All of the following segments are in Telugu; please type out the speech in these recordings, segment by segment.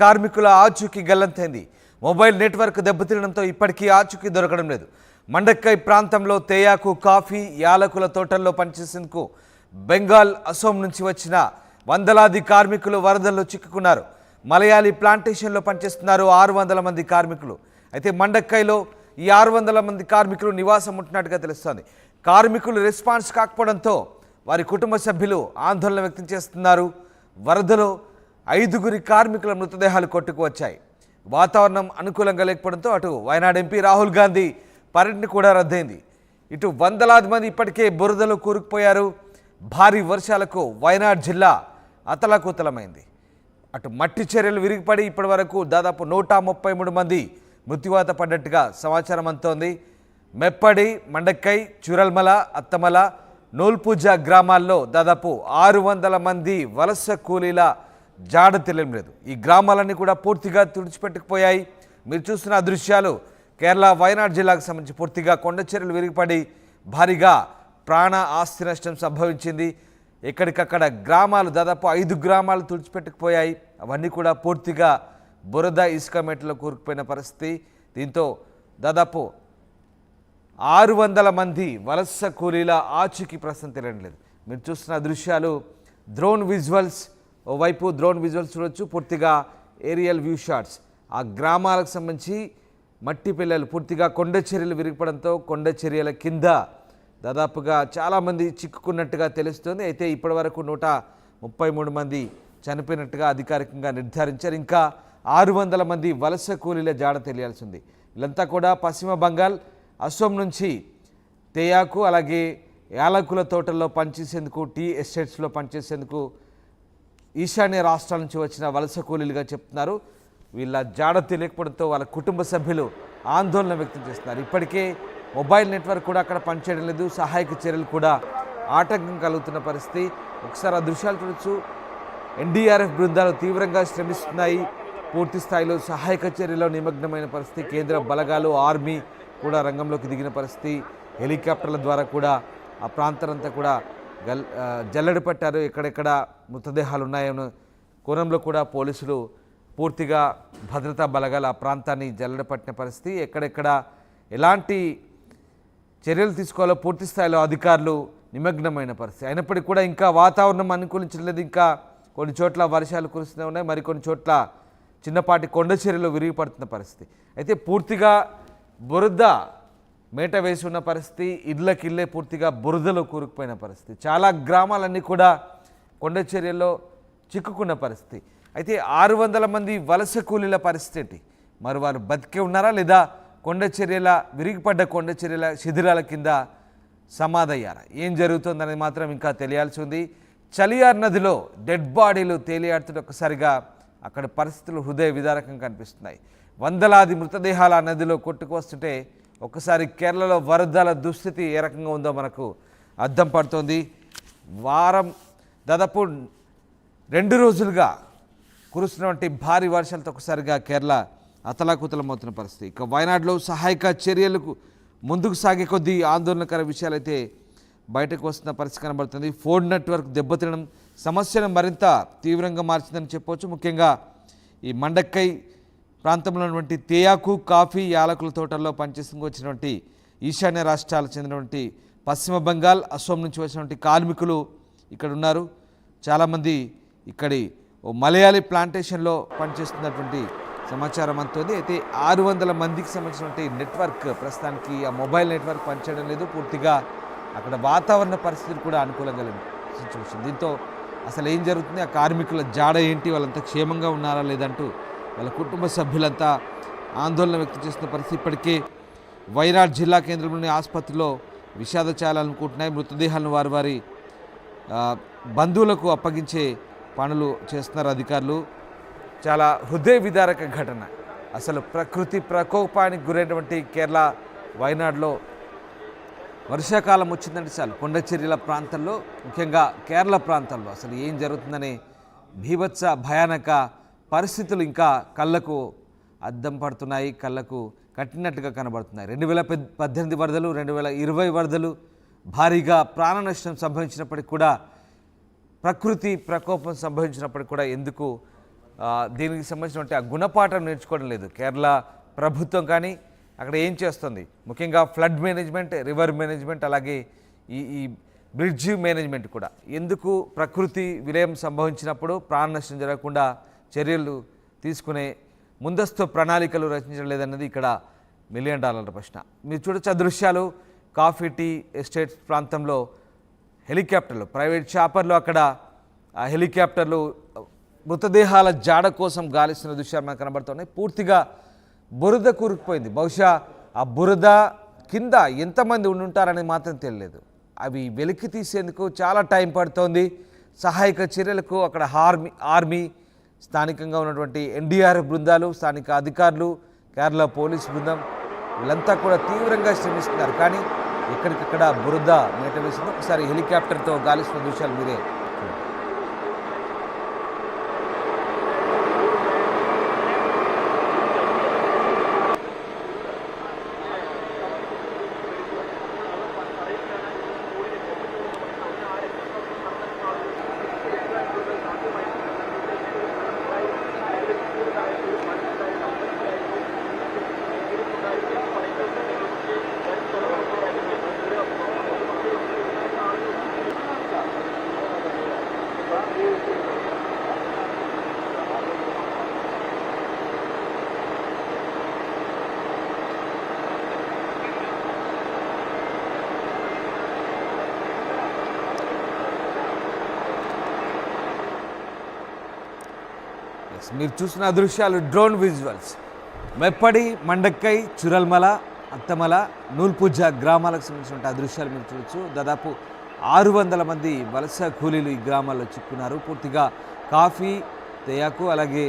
కార్మికుల ఆచూకీ గల్లంతైంది. మొబైల్ నెట్వర్క్ దెబ్బతినడంతో ఇప్పటికీ ఆచూకీ దొరకడం లేదు. మండక్కై ప్రాంతంలో తేయాకు, కాఫీ, యాలకుల తోటల్లో పనిచేసేందుకు బెంగాల్, అసోం నుంచి వచ్చిన వందలాది కార్మికులు వరదల్లో చిక్కుకున్నారు. మలయాళీ ప్లాంటేషన్లో పనిచేస్తున్నారు 600 మంది కార్మికులు. అయితే మండక్కైలో ఈ 600 మంది కార్మికులు నివాసం ఉంటున్నట్టుగా తెలుస్తోంది. కార్మికులు రెస్పాన్స్ కాకపోవడంతో వారి కుటుంబ సభ్యులు ఆందోళన వ్యక్తం చేస్తున్నారు. వరదలో 5 కార్మికుల మృతదేహాలు కొట్టుకు వచ్చాయి. వాతావరణం అనుకూలంగా లేకపోవడంతో అటు వయనాడ్ ఎంపీ రాహుల్ గాంధీ పర్యటన కూడా రద్దయింది. ఇటు వందలాది మంది ఇప్పటికే బురదలో కూరుకుపోయారు. భారీ వర్షాలకు వయనాడ్ జిల్లా అతలాకుతలమైంది. అటు మట్టి చర్యలు విరిగిపడి ఇప్పటి వరకు దాదాపు 133 మంది మృత్యువాత పడ్డట్టుగా సమాచారం అందుతోంది. మెప్పడి, మండక్కై, చురల్మల, అత్తమల, నోల్పూజ గ్రామాల్లో దాదాపు 600 మంది వలస కూలీల జాడ తెలియడం లేదు. ఈ గ్రామాలన్నీ కూడా పూర్తిగా తుడిచిపెట్టుకుపోయాయి. మీరు చూస్తున్న దృశ్యాలు కేరళ వయనాడ్ జిల్లాకు సంబంధించి పూర్తిగా కొండ చర్యలు విరిగిపడి భారీగా ప్రాణ ఆస్తి నష్టం సంభవించింది. ఎక్కడికక్కడ గ్రామాలు దాదాపు 5 గ్రామాలు తుడిచిపెట్టుకుపోయాయి. అవన్నీ కూడా పూర్తిగా బురద, ఇసుక మేటలో కూరుకుపోయిన పరిస్థితి. దీంతో దాదాపు 600 మంది వలస కూలీల ఆచూకీ ప్రస్తుతం తెలియడం లేదు. మీరు చూస్తున్న దృశ్యాలు డ్రోన్ విజువల్స్. ఓవైపు డ్రోన్ విజువల్స్ చూడొచ్చు, పూర్తిగా ఏరియల్ వ్యూ షాట్స్. ఆ గ్రామాలకు సంబంధించి మట్టి పిల్లలు పూర్తిగా కొండ చర్యలు విరిగిపడంతో కొండ చర్యల కింద దాదాపుగా చాలామంది చిక్కుకున్నట్టుగా తెలుస్తుంది. అయితే ఇప్పటి వరకు 133 మంది చనిపోయినట్టుగా అధికారికంగా నిర్ధారించారు. ఇంకా 600 మంది వలస కూలీల జాడ తెలియాల్సి ఉంది. వీళ్ళంతా కూడా పశ్చిమ బంగాల్, అసోం నుంచి తేయాకు అలాగే యాలకుల తోటల్లో పనిచేసేందుకు, టీ ఎస్టేట్స్లో పనిచేసేందుకు ఈశాన్య రాష్ట్రాల నుంచి వచ్చిన వలస కూలీలుగా చెప్తున్నారు. వీళ్ళ జాడ తెలియకపోవడంతో వాళ్ళ కుటుంబ సభ్యులు ఆందోళన వ్యక్తం చేస్తున్నారు. ఇప్పటికే మొబైల్ నెట్వర్క్ కూడా అక్కడ పనిచేయడం లేదు. సహాయక చర్యలు కూడా ఆటంకం కలుగుతున్న పరిస్థితి. ఒకసారి ఆ దృశ్యాలు చూడొచ్చు. ఎన్డీఆర్ఎఫ్ బృందాలు తీవ్రంగా శ్రమిస్తున్నాయి. పూర్తి స్థాయిలో సహాయక చర్యలో నిమగ్నమైన పరిస్థితి. కేంద్ర బలగాలు, ఆర్మీ కూడా రంగంలోకి దిగిన పరిస్థితి. హెలికాప్టర్ల ద్వారా కూడా ఆ ప్రాంతాలంతా కూడా జల్లెడ పట్టారు. ఎక్కడెక్కడ మృతదేహాలు ఉన్నాయో కోణంలో కూడా పోలీసులు పూర్తిగా భద్రతా బలగాలు ఆ ప్రాంతాన్ని జల్లెడ పట్టిన పరిస్థితి. ఎక్కడెక్కడ ఎలాంటి చర్యలు తీసుకోవాలో పూర్తి స్థాయిలో అధికారులు నిమగ్నమైన పరిస్థితి. అయినప్పటికీ కూడా ఇంకా వాతావరణం అనుకూలించలేదు. ఇంకా కొన్ని చోట్ల వర్షాలు కురుస్తూనే ఉన్నాయి. మరికొన్ని చోట్ల చిన్నపాటి కొండ చర్యలు విరిగిపడుతున్న పరిస్థితి. అయితే పూర్తిగా బురద మేట వేసి ఉన్న పరిస్థితి. ఇళ్ళకిళ్ళే పూర్తిగా బురదలో కూరుకుపోయిన పరిస్థితి. చాలా గ్రామాలన్నీ కూడా కొండ చర్యల్లో చిక్కుకున్న పరిస్థితి. అయితే 600 మంది వలస కూలీల పరిస్థితి ఏంటి? మరి వారు బతికే ఉన్నారా లేదా కొండ చర్యల విరిగిపడ్డ కొండ చర్యల శిథిరాల కింద సమాధయ్యారా? ఏం జరుగుతుందనేది మాత్రం ఇంకా తెలియాల్సి ఉంది. చలియార్ నదిలో డెడ్ బాడీలు తేలియాడుతుంటే ఒక్కసారిగా అక్కడ పరిస్థితులు హృదయ విదారకంగా కనిపిస్తున్నాయి. వందలాది మృతదేహాలు ఆ నదిలో కొట్టుకు వస్తుంటే ఒక్కసారి కేరళలో వరదల దుస్థితి ఏ రకంగా ఉందో మనకు అర్థం పడుతోంది. దాదాపు 2 రోజులుగా కురుస్తున్నటువంటి భారీ వర్షాలతో ఒకసారిగా కేరళ అతలాకుతలమవుతున్న పరిస్థితి. ఇక వయనాడులో సహాయక చర్యలకు ముందుకు సాగే కొద్దీ ఆందోళనకర విషయాలైతే బయటకు వస్తున్న పరిస్థితి కనబడుతుంది. ఫోన్ నెట్వర్క్ దెబ్బతినడం సమస్యను మరింత తీవ్రంగా మార్చిందని చెప్పవచ్చు. ముఖ్యంగా ఈ మండక్కై ప్రాంతంలో ఉన్నటువంటి తేయాకు, కాఫీ, యాలకుల తోటల్లో పనిచేసుకు వచ్చినటువంటి ఈశాన్య రాష్ట్రాలకు చెందినటువంటి పశ్చిమ బంగాల్, అసోం నుంచి వచ్చినటువంటి కార్మికులు ఇక్కడ ఉన్నారు. చాలామంది ఇక్కడి మలయాళీ ప్లాంటేషన్లో పనిచేస్తున్నటువంటి సమాచారం అందుతుంది. అయితే 600 మందికి సంబంధించినటువంటి నెట్వర్క్ ప్రస్తుతానికి ఆ మొబైల్ నెట్వర్క్ పనిచేయడం లేదు. పూర్తిగా అక్కడ వాతావరణ పరిస్థితులు కూడా అనుకూలంగా లేని సిచ్యువేషన్. దీంతో అసలు ఏం జరుగుతుంది, ఆ కార్మికుల జాడ ఏంటి, వాళ్ళంతా క్షేమంగా ఉన్నారా లేదంటూ వాళ్ళ కుటుంబ సభ్యులంతా ఆందోళన వ్యక్తం చేస్తున్న పరిస్థితి. ఇప్పటికే వయనాడ్ జిల్లా కేంద్రంలోని ఆసుపత్రిలో విషాద ఛాయలనుకుంటున్నాయి. మృతదేహాలను వారి బంధువులకు అప్పగించే పనులు చేస్తున్నారు అధికారులు. చాలా హృదయ విదారక ఘటన. అసలు ప్రకృతి ప్రకోపానికి గురైనటువంటి కేరళ వయనాడ్లో వర్షాకాలం వచ్చిందంటే చాలు కొండ చర్యల ప్రాంతంలో, ముఖ్యంగా కేరళ ప్రాంతంలో అసలు ఏం జరుగుతుందనే భీభత్స భయానక పరిస్థితులు ఇంకా కళ్ళకు అద్దం పడుతున్నాయి, కళ్ళకు కట్టినట్టుగా కనబడుతున్నాయి. 2018 వరదలు, 2020 వరదలు భారీగా ప్రాణ నష్టం సంభవించినప్పటికీ కూడా, ప్రకృతి ప్రకోపం సంభవించినప్పటికీ కూడా ఎందుకు దీనికి సంబంధించినటువంటి ఆ గుణపాఠం నేర్చుకోవడం లేదు కేరళ ప్రభుత్వం. కానీ అక్కడ ఏం చేస్తుంది, ముఖ్యంగా ఫ్లడ్ మేనేజ్మెంట్, రివర్ మేనేజ్మెంట్, అలాగే ఈ బ్రిడ్జ్ మేనేజ్మెంట్ కూడా. ఎందుకు ప్రకృతి విలయం సంభవించినప్పుడు ప్రాణ నష్టం జరగకుండా చర్యలు తీసుకునే ముందస్తు ప్రణాళికలు రచించడం లేదన్నది ఇక్కడ $1 మిలియన్ ప్రశ్న. మీరు చూడొచ్చు ఆ దృశ్యాలు. కాఫీ టీ ఎస్టేట్స్ ప్రాంతంలో హెలికాప్టర్లు, ప్రైవేట్ చాపర్లు అక్కడ ఆ హెలికాప్టర్లు మృతదేహాల జాడ కోసం గాలిస్తున్న దృశ్యాలు మనకు కనబడుతున్నాయి. పూర్తిగా బురద కూరుకుపోయింది. బహుశా ఆ బురద కింద ఎంతమంది ఉండుంటారని మాత్రం తెలియలేదు. అవి వెలికి తీసేందుకు చాలా టైం పడుతోంది. సహాయక చర్యలకు అక్కడ ఆర్మీ, స్థానికంగా ఉన్నటువంటి NDRF బృందాలు, స్థానిక అధికారులు, కేరళ పోలీస్ బృందం వీళ్ళంతా కూడా తీవ్రంగా శ్రమిస్తున్నారు. కానీ ఎక్కడికక్కడ బురద మేట వేసింది. ఒకసారి హెలికాప్టర్తో గాలిస్తున్న దృశ్యాలు మీరే మీరు చూసిన దృశ్యాలు డ్రోన్ విజువల్స్. మెప్పడి, మండక్కై, చురల్మల, అత్తమల, నూల్పుజ గ్రామాలకు సంబంధించిన ఆ దృశ్యాలు మీరు చూడొచ్చు. దాదాపు 600 మంది వలస కూలీలు ఈ గ్రామాల్లో చిక్కున్నారు. పూర్తిగా కాఫీ, తేయాకు, అలాగే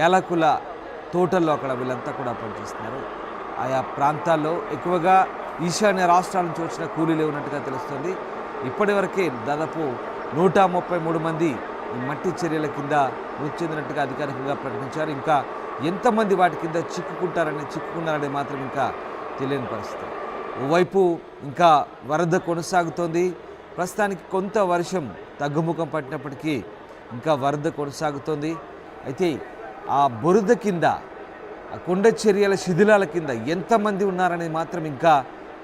యాలకుల తోటల్లో అక్కడ వీళ్ళంతా కూడా పనిచేస్తున్నారు. ఆయా ప్రాంతాల్లో ఎక్కువగా ఈశాన్య రాష్ట్రాల నుంచి వచ్చిన కూలీలే ఉన్నట్టుగా తెలుస్తుంది. ఇప్పటివరకే దాదాపు 133 మంది ఈ మట్టి చర్యల కింద మృతి చెందినట్టుగా అధికారికంగా ప్రకటించారు. ఇంకా ఎంతమంది వాటి కింద చిక్కుకున్నారని మాత్రం ఇంకా తెలియని పరిస్థితి. ఓవైపు ఇంకా వరద కొనసాగుతోంది. ప్రస్తుతానికి కొంత వర్షం తగ్గుముఖం పట్టినప్పటికీ ఇంకా వరద కొనసాగుతోంది. అయితే ఆ బురద కింద, ఆ కొండ చర్యల శిథిలాల కింద ఎంతమంది ఉన్నారనేది మాత్రం ఇంకా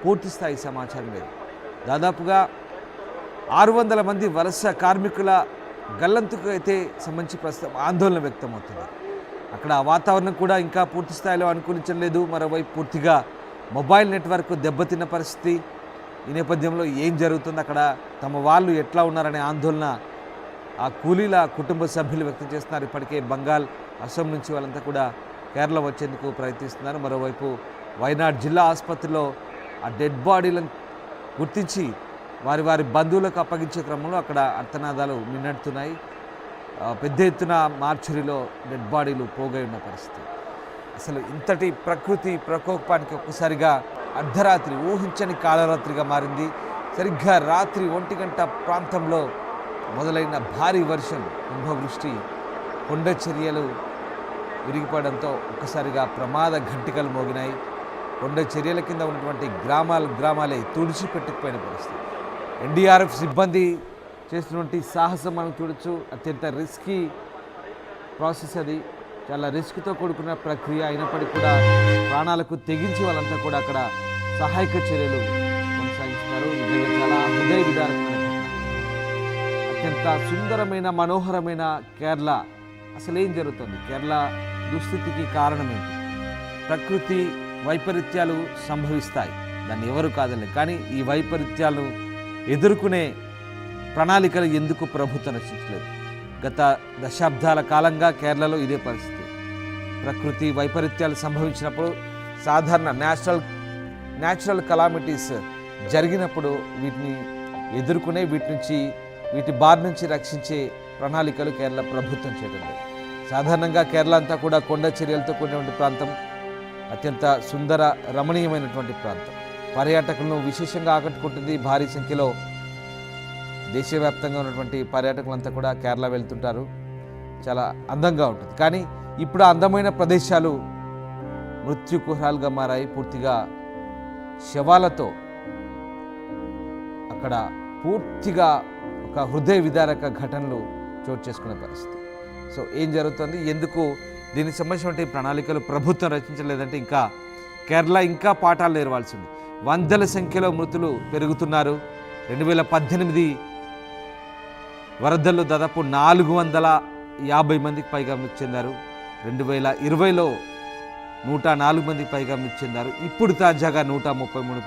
పూర్తి స్థాయి సమాచారం లేదు. దాదాపుగా 600 మంది వలస కార్మికుల గల్లంతుకు అయితే సంబంధించి ప్రస్తుతం ఆందోళన వ్యక్తమవుతుంది. అక్కడ వాతావరణం కూడా ఇంకా పూర్తి స్థాయిలో అనుకూలించలేదు. మరోవైపు పూర్తిగా మొబైల్ నెట్వర్క్ దెబ్బతిన్న పరిస్థితి. ఈ నేపథ్యంలో ఏం జరుగుతుంది, అక్కడ తమ వాళ్ళు ఎట్లా ఉన్నారనే ఆందోళన ఆ కూలీల కుటుంబ సభ్యులు వ్యక్తం చేస్తున్నారు. ఇప్పటికే బంగాల్, అస్సాం నుంచి వాళ్ళంతా కూడా కేరళ వచ్చేందుకు ప్రయత్నిస్తున్నారు. మరోవైపు వైనాడ్ జిల్లా ఆసుపత్రిలో ఆ డెడ్ బాడీలను గుర్తించి వారి బంధువులకు అప్పగించే క్రమంలో అక్కడ అర్థనాదాలు మిన్నడుతున్నాయి. పెద్ద ఎత్తున మార్చురీలో డెడ్ బాడీలు పోగై ఉన్న పరిస్థితి. అసలు ఇంతటి ప్రకృతి ప్రకోపానికి ఒక్కసారిగా అర్ధరాత్రి ఊహించని కాలరాత్రిగా మారింది. సరిగ్గా రాత్రి 1 గంట ప్రాంతంలో మొదలైన భారీ వర్షం, కుంభవృష్టి, కొండ చర్యలు విరిగిపడడంతో ఒక్కసారిగా ప్రమాద ఘంటికలు మోగినాయి. కొండ చర్యల కింద ఉన్నటువంటి గ్రామాలే తుడిచిపెట్టుకుపోయిన పరిస్థితి. NDRF సిబ్బంది చేస్తున్నటువంటి సాహసం మనం చూడొచ్చు. అత్యంత రిస్కీ ప్రాసెస్ అది, చాలా రిస్క్తో కూడుకున్న ప్రక్రియ అయినప్పటికీ కూడా ప్రాణాలకు తెగించి వాళ్ళంతా కూడా అక్కడ సహాయక చర్యలు కొనసాగిస్తారు. నిజంగా చాలా హృదయ విదారకమైన, అత్యంత సుందరమైన, మనోహరమైన కేరళ. అసలు ఏం జరుగుతుంది, కేరళ దుస్థితికి కారణం ఏంటి? ప్రకృతి వైపరీత్యాలు సంభవిస్తాయి, దాన్ని ఎవరు కాదలేదు. కానీ ఈ వైపరీత్యాలను ఎదుర్కొనే ప్రణాళికలు ఎందుకు ప్రభుత్వం రచించలేదు? గత దశాబ్దాల కాలంగా కేరళలో ఇదే పరిస్థితి. ప్రకృతి వైపరీత్యాలు సంభవించినప్పుడు, సాధారణ న్యాచురల్ కలామిటీస్ జరిగినప్పుడు వీటిని ఎదుర్కొనే, వీటి బారి నుంచి రక్షించే ప్రణాళికలు కేరళ ప్రభుత్వం చేయడం లేదు. సాధారణంగా కేరళ అంతా కూడా కొండ చర్యలతో కూడినటువంటి ప్రాంతం, అత్యంత సుందర రమణీయమైనటువంటి ప్రాంతం. పర్యాటకులను విశేషంగా ఆకట్టుకుంటుంది. భారీ సంఖ్యలో దేశవ్యాప్తంగా ఉన్నటువంటి పర్యాటకులంతా కూడా కేరళ వెళ్తుంటారు. చాలా అందంగా ఉంటుంది. కానీ ఇప్పుడు అందమైన ప్రదేశాలు మృత్యుకుహరాలుగా మారాయి. పూర్తిగా శవాలతో అక్కడ పూర్తిగా ఒక హృదయ విదారక ఘటనలు చోటు చేసుకునే పరిస్థితి. సో ఏం జరుగుతుంది, ఎందుకు దీనికి సంబంధించిన ప్రణాళికలు ప్రభుత్వం రచించలేదంటే ఇంకా కేరళ ఇంకా పాఠాలు నేర్వాల్సింది. వందల సంఖ్యలో మృతులు పెరుగుతున్నారు. 2018 వరదల్లో దాదాపు 450 మందికి పైగా మృతి చెందారు. 2020లో 104 మందికి పైగా మృతి చెందారు. ఇప్పుడు తాజాగా 133